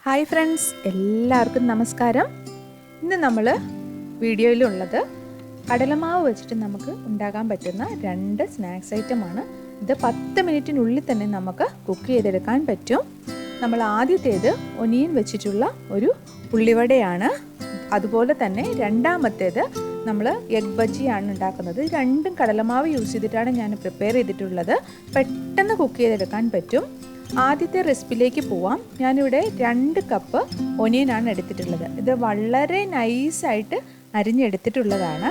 Hi friends, എല്ലാവർക്കും നമസ്കാരം. ഇന്ന് നമ്മൾ വീഡിയോയിലുള്ളത് കടലമാവ് വെച്ചിട്ട് നമുക്ക് ഉണ്ടാക്കാൻ പറ്റുന്ന 2 സ്നാക്സ് ഐറ്റമാണ്. ഇത് 10 മിനിറ്റിനുള്ളിൽ തന്നെ നമുക്ക് കുക്ക് ചെയ്തെടുക്കാൻ പറ്റും. നമ്മൾ ആദ്യത്തേത് ഒനിയൻ വെച്ചിട്ടുള്ള ഒരു ഉള്ളിവടയാണ്. അതുപോലെ തന്നെ രണ്ടാമത്തേത് നമ്മൾ എഗ് ബജ്ജിയാണ് ഉണ്ടാക്കുന്നത്. രണ്ടും കടലമാവ് യൂസ് ചെയ്തിട്ടാണ് ഞാൻ പ്രിപ്പയർ ചെയ്തിട്ടുള്ളത്. പെട്ടെന്ന് കുക്ക് ചെയ്തെടുക്കാൻ പറ്റും. ആദ്യത്തെ റെസിപ്പിയിലേക്ക് പോവാം. ഞാനിവിടെ 2 കപ്പ് ഒനിയനാണ് എടുത്തിട്ടുള്ളത്. ഇത് വളരെ നൈസായിട്ട് അരിഞ്ഞെടുത്തിട്ടുള്ളതാണ്.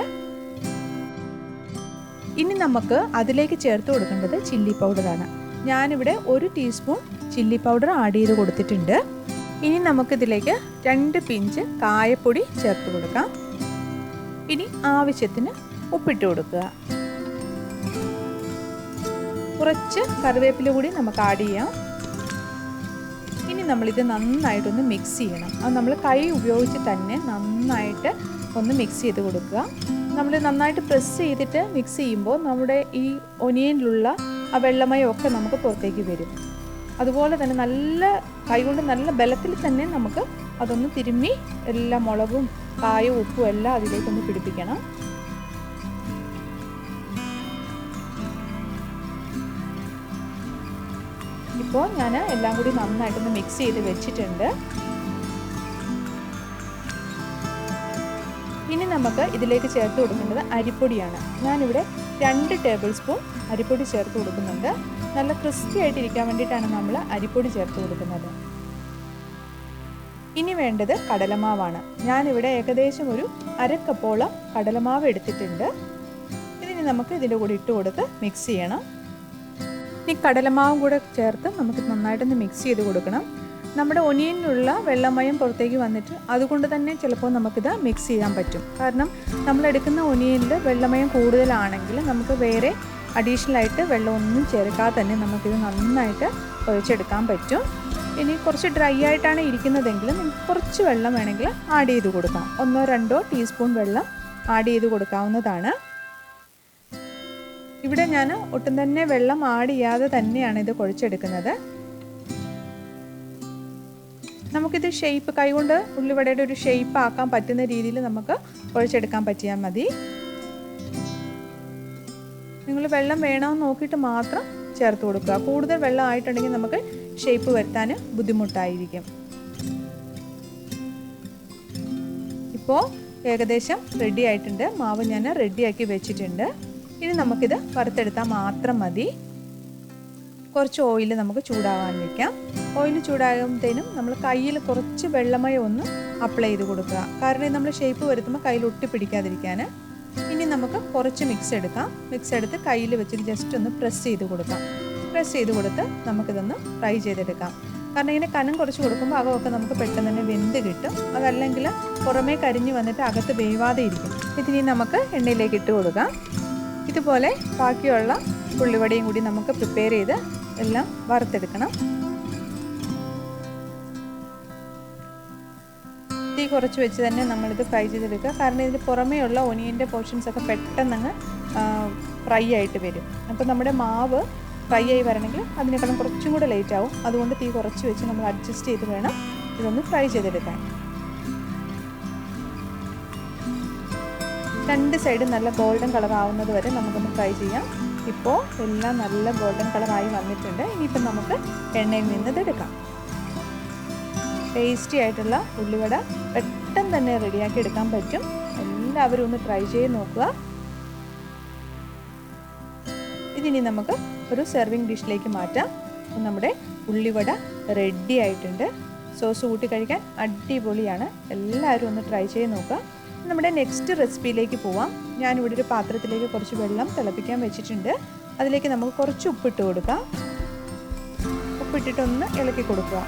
ഇനി നമുക്ക് അതിലേക്ക് ചേർത്ത് കൊടുക്കേണ്ടത് ചില്ലി പൗഡറാണ്. ഞാനിവിടെ 1 ടീസ്പൂൺ ചില്ലി പൗഡർ ആഡ് ചെയ്ത് കൊടുത്തിട്ടുണ്ട്. ഇനി നമുക്കിതിലേക്ക് 2 പിഞ്ച് കായപ്പൊടി ചേർത്ത് കൊടുക്കാം. ഇനി ആവശ്യത്തിന് ഉപ്പിട്ട് കൊടുക്കുക. കുറച്ച് കറിവേപ്പില കൂടി നമുക്ക് ആഡ് ചെയ്യാം. ഇനി നമ്മളിത് നന്നായിട്ടൊന്ന് മിക്സ് ചെയ്യണം. അത് നമ്മൾ കൈ ഉപയോഗിച്ച് തന്നെ നന്നായിട്ട് ഒന്ന് മിക്സ് ചെയ്ത് കൊടുക്കുക. നമ്മൾ നന്നായിട്ട് പ്രസ് ചെയ്തിട്ട് മിക്സ് ചെയ്യുമ്പോൾ നമ്മുടെ ഈ ഒനിയനിലുള്ള ആ വെള്ളമയമൊക്കെ നമുക്ക് പുറത്തേക്ക് വരും. അതുപോലെ തന്നെ നല്ല കൈകൊണ്ട് നല്ല ബലത്തിൽ തന്നെ നമുക്ക് അതൊന്ന് തിരുമ്മി എല്ലാ മുളകും കായും ഉപ്പും എല്ലാം അതിലേക്കൊന്ന് പിടിപ്പിക്കണം. ഇപ്പോൾ ഞാൻ എല്ലാം കൂടി നന്നായിട്ടൊന്ന് മിക്സ് ചെയ്ത് വെച്ചിട്ടുണ്ട്. ഇനി നമുക്ക് ഇതിലേക്ക് ചേർത്ത് കൊടുക്കേണ്ടത് അരിപ്പൊടിയാണ്. ഞാനിവിടെ 2 ടേബിൾ സ്പൂൺ അരിപ്പൊടി ചേർത്ത് കൊടുക്കുന്നുണ്ട്. നല്ല ക്രിസ്പി ആയിട്ടിരിക്കാൻ വേണ്ടിയിട്ടാണ് നമ്മൾ അരിപ്പൊടി ചേർത്ത് കൊടുക്കുന്നത്. ഇനി വേണ്ടത് കടലമാവാണ്. ഞാനിവിടെ ഏകദേശം ഒരു 1/2 കപ്പോളം കടലമാവ് എടുത്തിട്ടുണ്ട്. ഇതിന് നമുക്ക് ഇതിൻ്റെ കൂടെ ഇട്ട് കൊടുത്ത് മിക്സ് ചെയ്യണം. ഈ കടലമാവും കൂടെ ചേർത്ത് നമുക്ക് നന്നായിട്ടൊന്ന് മിക്സ് ചെയ്ത് കൊടുക്കണം. നമ്മുടെ ഒനിയനിലുള്ള വെള്ളമയം പുറത്തേക്ക് വന്നിട്ട് അതുകൊണ്ട് തന്നെ ചിലപ്പോൾ നമുക്കിത് മിക്സ് ചെയ്യാൻ പറ്റും. കാരണം നമ്മളെടുക്കുന്ന ഒനിയനിൽ വെള്ളമയം കൂടുതലാണെങ്കിൽ നമുക്ക് വേറെ അഡീഷണൽ ആയിട്ട് വെള്ളമൊന്നും ചേർക്കാതെ തന്നെ നമുക്കിത് നന്നായിട്ട് കുഴച്ചെടുക്കാൻ പറ്റും. ഇനി കുറച്ച് ഡ്രൈ ആയിട്ടാണ് ഇരിക്കുന്നതെങ്കിൽ നമുക്ക് കുറച്ച് വെള്ളം വേണമെങ്കിൽ ആഡ് ചെയ്ത് കൊടുക്കാം. 1-2 ടീസ്പൂൺ വെള്ളം ആഡ് ചെയ്ത് കൊടുക്കാവുന്നതാണ്. ഇവിടെ ഞാൻ ഒട്ടും തന്നെ വെള്ളം ആഡ് ചെയ്യാതെ തന്നെയാണ് ഇത് കുഴച്ചെടുക്കുന്നത്. നമുക്കിത് ഷേപ്പ് കൈകൊണ്ട് ഉള്ളിവടയുടെ ഒരു ഷേപ്പ് ആക്കാൻ പറ്റുന്ന രീതിയിൽ നമുക്ക് കുഴച്ചെടുക്കാൻ പറ്റിയാൽ മതി. നിങ്ങൾ വെള്ളം വേണമെന്ന് നോക്കിയിട്ട് മാത്രം ചേർത്ത് കൊടുക്കുക. കൂടുതൽ വെള്ളം ആയിട്ടുണ്ടെങ്കിൽ നമുക്ക് ഷേപ്പ് വരുത്താൻ ബുദ്ധിമുട്ടായിരിക്കും. ഇപ്പോൾ ഏകദേശം റെഡി ആയിട്ടുണ്ട്. മാവ് ഞാൻ റെഡിയാക്കി വെച്ചിട്ടുണ്ട്. ഇനി നമുക്കിത് വറുത്തെടുത്താൽ മാത്രം മതി. കുറച്ച് ഓയിൽ നമുക്ക് ചൂടാകാൻ വയ്ക്കാം. ഓയിൽ ചൂടാകുമ്പോഴത്തേനും നമ്മൾ കയ്യിൽ കുറച്ച് വെള്ളമയം ഒന്ന് അപ്ലൈ ചെയ്ത് കൊടുക്കുക. കാരണം നമ്മൾ ഷേപ്പ് വരുത്തുമ്പോൾ കയ്യിൽ ഒട്ടി പിടിക്കാതിരിക്കാൻ. ഇനി നമുക്ക് കുറച്ച് മിക്സ് എടുക്കാം. മിക്സ് എടുത്ത് കയ്യിൽ വെച്ചിട്ട് ജസ്റ്റ് ഒന്ന് പ്രസ് ചെയ്ത് കൊടുക്കാം. പ്രസ് ചെയ്ത് കൊടുത്ത് നമുക്കിതൊന്ന് ഫ്രൈ ചെയ്തെടുക്കാം. കാരണം ഇങ്ങനെ കനം കുറച്ച് കൊടുക്കുമ്പോൾ അകമൊക്കെ നമുക്ക് പെട്ടെന്ന് തന്നെ വെന്ത് കിട്ടും. അതല്ലെങ്കിൽ പുറമേ കരിഞ്ഞ് വന്നിട്ട് അകത്ത് വേവാതെ ഇരിക്കും. ഇതിനി നമുക്ക് എണ്ണയിലേക്ക് ഇട്ട് കൊടുക്കാം. ഇതുപോലെ ബാക്കിയുള്ള ഉള്ളിവടയും കൂടി നമുക്ക് പ്രിപ്പയർ ചെയ്ത് എല്ലാം വറുത്തെടുക്കണം. തീ കുറച്ച് വെച്ച് തന്നെ നമ്മളിത് ഫ്രൈ ചെയ്തെടുക്കുക. കാരണം ഇതിന് പുറമേയുള്ള ഒനിയൻ്റെ പോർഷൻസ് ഒക്കെ പെട്ടെന്ന് ഫ്രൈ ആയിട്ട് വരും. അപ്പോൾ നമ്മുടെ മാവ് ഫ്രൈ ആയി വരണമെങ്കിൽ അതിനേക്കാളും കുറച്ചും കൂടെ ലേറ്റ് ആവും. അതുകൊണ്ട് തീ കുറച്ച് വെച്ച് നമ്മൾ അഡ്ജസ്റ്റ് ചെയ്ത് വേണം ഇതൊന്ന് ഫ്രൈ ചെയ്തെടുക്കാൻ. 2 സൈഡ് നല്ല ഗോൾഡൻ കളർ ആവുന്നത് വരെ നമുക്കൊന്ന് ഫ്രൈ ചെയ്യാം. ഇപ്പോൾ എല്ലാം നല്ല ഗോൾഡൻ കളറായി വന്നിട്ടുണ്ട്. ഇനിയിപ്പം നമുക്ക് എണ്ണയിൽ നിന്ന് ഇതെടുക്കാം. ടേസ്റ്റി ആയിട്ടുള്ള ഉള്ളിവട പെട്ടെന്ന് തന്നെ റെഡിയാക്കി എടുക്കാൻ പറ്റും. എല്ലാവരും ഒന്ന് ട്രൈ ചെയ്ത് നോക്കുക. ഇതിനി നമുക്ക് ഒരു സെർവിങ് ഡിഷിലേക്ക് മാറ്റാം. നമ്മുടെ ഉള്ളിവട റെഡി ആയിട്ടുണ്ട്. സോസ് കൂട്ടി കഴിക്കാൻ അടിപൊളിയാണ്. എല്ലാവരും ഒന്ന് ട്രൈ ചെയ്ത് നോക്കുക. നമ്മുടെ നെക്സ്റ്റ് റെസിപ്പിയിലേക്ക് പോവാം. ഞാനിവിടെ ഒരു പാത്രത്തിലേക്ക് കുറച്ച് വെള്ളം തിളപ്പിക്കാൻ വെച്ചിട്ടുണ്ട്. അതിലേക്ക് നമുക്ക് കുറച്ച് ഉപ്പിട്ട് കൊടുക്കാം. ഉപ്പിട്ടിട്ടൊന്ന് ഇളക്കി കൊടുക്കുക.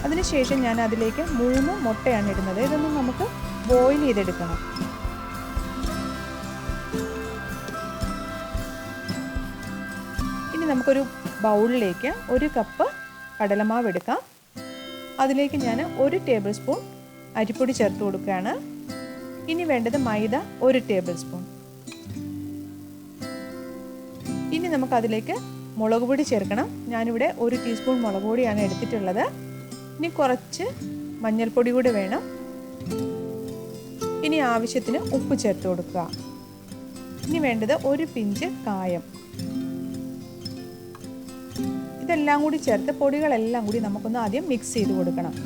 അതിനുശേഷം ഞാൻ അതിലേക്ക് 3 മുട്ടയാണ് ഇടുന്നത്. ഇതൊന്ന് നമുക്ക് ബോയിൽ ചെയ്തെടുക്കണം. ഇനി നമുക്കൊരു ബൗളിലേക്ക് 1 കപ്പ് കടലമാവ് എടുക്കാം. അതിലേക്ക് ഞാൻ 1 ടേബിൾ സ്പൂൺ അരിപ്പൊടി ചേർത്ത് കൊടുക്കുകയാണ്. ഇനി വേണ്ടത് മൈദ 1 ടേബിൾ സ്പൂൺ. ഇനി നമുക്കതിലേക്ക് മുളക് പൊടി ചേർക്കണം. ഞാനിവിടെ 1 ടീസ്പൂൺ മുളക് പൊടിയാണ് എടുത്തിട്ടുള്ളത്. ഇനി കുറച്ച് മഞ്ഞൾപ്പൊടി കൂടി വേണം. ഇനി ആവശ്യത്തിന് ഉപ്പ് ചേർത്ത് കൊടുക്കുക. ഇനി വേണ്ടത് ഒരു പിഞ്ച് കായം. ഇതെല്ലാം കൂടി ചേർത്ത് പൊടികളെല്ലാം കൂടി നമുക്കൊന്ന് ആദ്യം മിക്സ് ചെയ്ത് കൊടുക്കണം.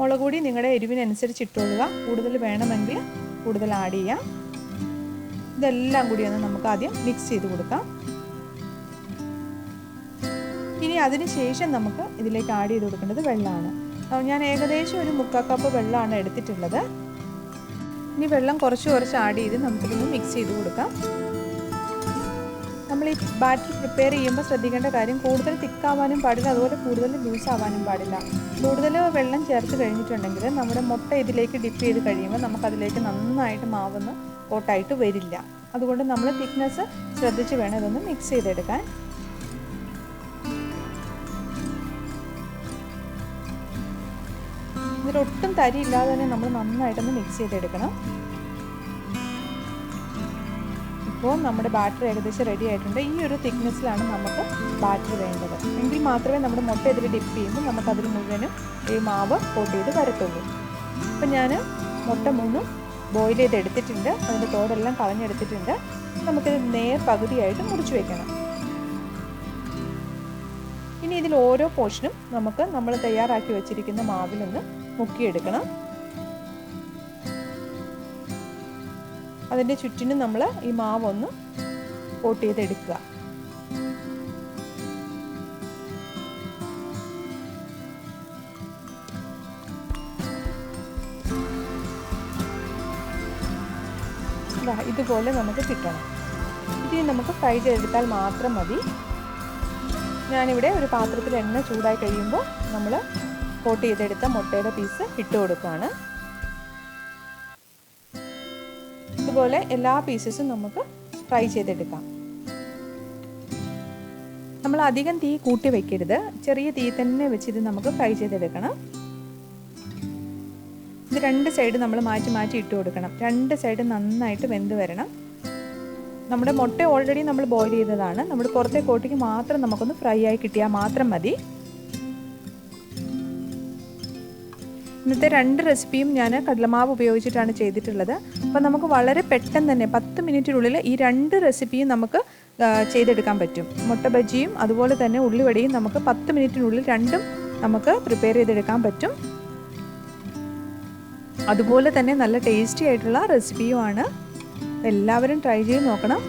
മുളക് പൊടി നിങ്ങളുടെ എരിവിനനുസരിച്ച് ഇട്ടുകൊള്ളുക. കൂടുതൽ വേണമെങ്കിൽ കൂടുതൽ ആഡ് ചെയ്യാം. ഇതെല്ലാം കൂടി ഒന്ന് നമുക്ക് ആദ്യം മിക്സ് ചെയ്ത് കൊടുക്കാം. ഇനി അതിന് ശേഷം നമുക്ക് ഇതിലേക്ക് ആഡ് ചെയ്ത് കൊടുക്കേണ്ടത് വെള്ളമാണ്. ഞാൻ ഏകദേശം ഒരു 3/4 കപ്പ് വെള്ളമാണ് എടുത്തിട്ടുള്ളത്. ഇനി വെള്ളം കുറച്ച് കുറച്ച് ആഡ് ചെയ്ത് നമുക്കിതൊന്ന് മിക്സ് ചെയ്ത് കൊടുക്കാം. നമ്മൾ ഈ ബാറ്റർ പ്രിപ്പയർ ചെയ്യുമ്പോൾ ശ്രദ്ധിക്കേണ്ട കാര്യം കൂടുതൽ തിക്കാവാനും പാടില്ല, അതുപോലെ കൂടുതൽ ലൂസ് ആവാനും പാടില്ല. കൂടുതൽ വെള്ളം ചേർത്ത് കഴിഞ്ഞിട്ടുണ്ടെങ്കിൽ നമ്മുടെ മുട്ട ഇതിലേക്ക് ഡിപ്പ് ചെയ്ത് കഴിയുമ്പോൾ നമുക്കതിലേക്ക് നന്നായിട്ട് മാവൊന്ന് കോട്ടായിട്ട് വരില്ല. അതുകൊണ്ട് നമ്മൾ തിക്നെസ് ശ്രദ്ധിച്ച് വേണം ഇതൊന്ന് മിക്സ് ചെയ്തെടുക്കാൻ. ഇതിലൊട്ടും തരി ഇല്ലാതെ തന്നെ നമ്മൾ നന്നായിട്ടൊന്ന് മിക്സ് ചെയ്തെടുക്കണം. ഇപ്പോൾ നമ്മുടെ ബാറ്റർ ഏകദേശം റെഡി ആയിട്ടുണ്ട്. ഈ ഒരു തിക്നെസ്സിലാണ് നമുക്ക് ബാറ്റർ വേണ്ടത്. എങ്കിൽ മാത്രമേ നമ്മുടെ മുട്ട ഇതിൽ ഡിപ്പ് ചെയ്യുമ്പോൾ നമുക്കതിൽ മുഴുവനും ഈ മാവ് കോട്ട് ചെയ്ത് വരത്തുള്ളൂ. അപ്പം ഞാൻ മുട്ട 3 ബോയിൽ ചെയ്ത് എടുത്തിട്ടുണ്ട്. അതിൻ്റെ തോടെല്ലാം കളഞ്ഞെടുത്തിട്ടുണ്ട്. നമുക്കിത് നേർ പകുതിയായിട്ട് മുറിച്ച് വയ്ക്കണം. ഇനി ഇതിൽ ഓരോ പോർഷനും നമുക്ക് നമ്മൾ തയ്യാറാക്കി വെച്ചിരിക്കുന്ന മാവിലൊന്ന് മുക്കിയെടുക്കണം. അതിൻ്റെ ചുറ്റിനും നമ്മൾ ഈ മാവൊന്ന് കോട്ട് ചെയ്തെടുക്കുക. ഇതുപോലെ നമുക്ക് കിട്ടണം. ഇതിന് നമുക്ക് ഫ്രൈ ചെയ്തെടുത്താൽ മാത്രം മതി. ഞാനിവിടെ ഒരു പാത്രത്തിൽ എണ്ണ ചൂടായി കഴിയുമ്പോൾ നമ്മൾ കോട്ട് ചെയ്തെടുത്ത മുട്ടയുടെ പീസ് ഇട്ട് കൊടുക്കുകയാണ്. ഇതുപോലെ എല്ലാ പീസസും നമുക്ക് ഫ്രൈ ചെയ്തെടുക്കാം. നമ്മൾ അധികം തീ കൂട്ടി വെക്കരുത്. ചെറിയ തീ തന്നെ വെച്ച് ഇത് നമുക്ക് ഫ്രൈ ചെയ്തെടുക്കണം. ഇത് 2 സൈഡ് നമ്മൾ മാറ്റി മാറ്റി ഇട്ട് കൊടുക്കണം. 2 സൈഡ് നന്നായിട്ട് വെന്ത് വരണം. നമ്മുടെ മുട്ട ഓൾറെഡി നമ്മൾ ബോയിൽ ചെയ്തതാണ്. നമ്മുടെ പുറത്തെ കോട്ടിക്ക് മാത്രം നമുക്കൊന്ന് ഫ്രൈ ആയി കിട്ടിയാൽ മാത്രം മതി. ഇന്നത്തെ 2 റെസിപ്പിയും ഞാൻ കടലമാവ് ഉപയോഗിച്ചിട്ടാണ് ചെയ്തിട്ടുള്ളത്. അപ്പോൾ നമുക്ക് വളരെ പെട്ടെന്ന് തന്നെ 10 മിനിറ്റിനുള്ളിൽ ഈ 2 റെസിപ്പിയും നമുക്ക് ചെയ്തെടുക്കാൻ പറ്റും. മുട്ട ബജിയും അതുപോലെ തന്നെ ഉള്ളിവടയും നമുക്ക് 10 മിനിറ്റിനുള്ളിൽ രണ്ടും നമുക്ക് പ്രിപ്പയർ ചെയ്തെടുക്കാൻ പറ്റും. അതുപോലെ തന്നെ നല്ല ടേസ്റ്റി ആയിട്ടുള്ള റെസിപ്പിയുമാണ്. എല്ലാവരും ട്രൈ ചെയ്ത് നോക്കണം.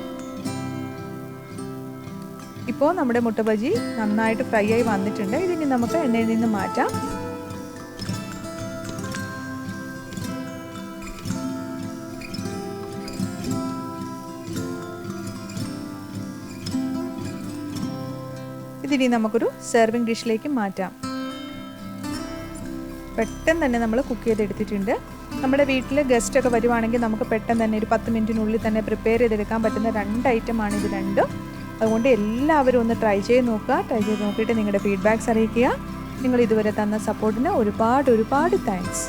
ഇപ്പോൾ നമ്മുടെ മുട്ട ബജി നന്നായിട്ട് ഫ്രൈ ആയി വന്നിട്ടുണ്ട്. ഇതിനി നമുക്ക് എണ്ണയിൽ നിന്ന് മാറ്റാം. ഇതിനി നമുക്കൊരു സെർവിങ് ഡിഷിലേക്ക് മാറ്റാം. പെട്ടെന്ന് തന്നെ നമ്മൾ കുക്ക് ചെയ്തെടുത്തിട്ടുണ്ട്. നമ്മുടെ വീട്ടിൽ ഗസ്റ്റൊക്കെ വരുവാണെങ്കിൽ നമുക്ക് പെട്ടെന്ന് തന്നെ ഒരു 10 മിനിറ്റിനുള്ളിൽ തന്നെ പ്രിപ്പയർ ചെയ്തെടുക്കാൻ പറ്റുന്ന 2 ഐറ്റമാണ് ഇത് രണ്ടും. അതുകൊണ്ട് എല്ലാവരും ഒന്ന് ട്രൈ ചെയ്ത് നോക്കുക. ട്രൈ ചെയ്ത് നോക്കിയിട്ട് നിങ്ങളുടെ ഫീഡ്ബാക്ക്സ് അറിയിക്കുക. നിങ്ങൾ ഇതുവരെ തന്ന സപ്പോർട്ടിന് ഒരുപാട് താങ്ക്സ്.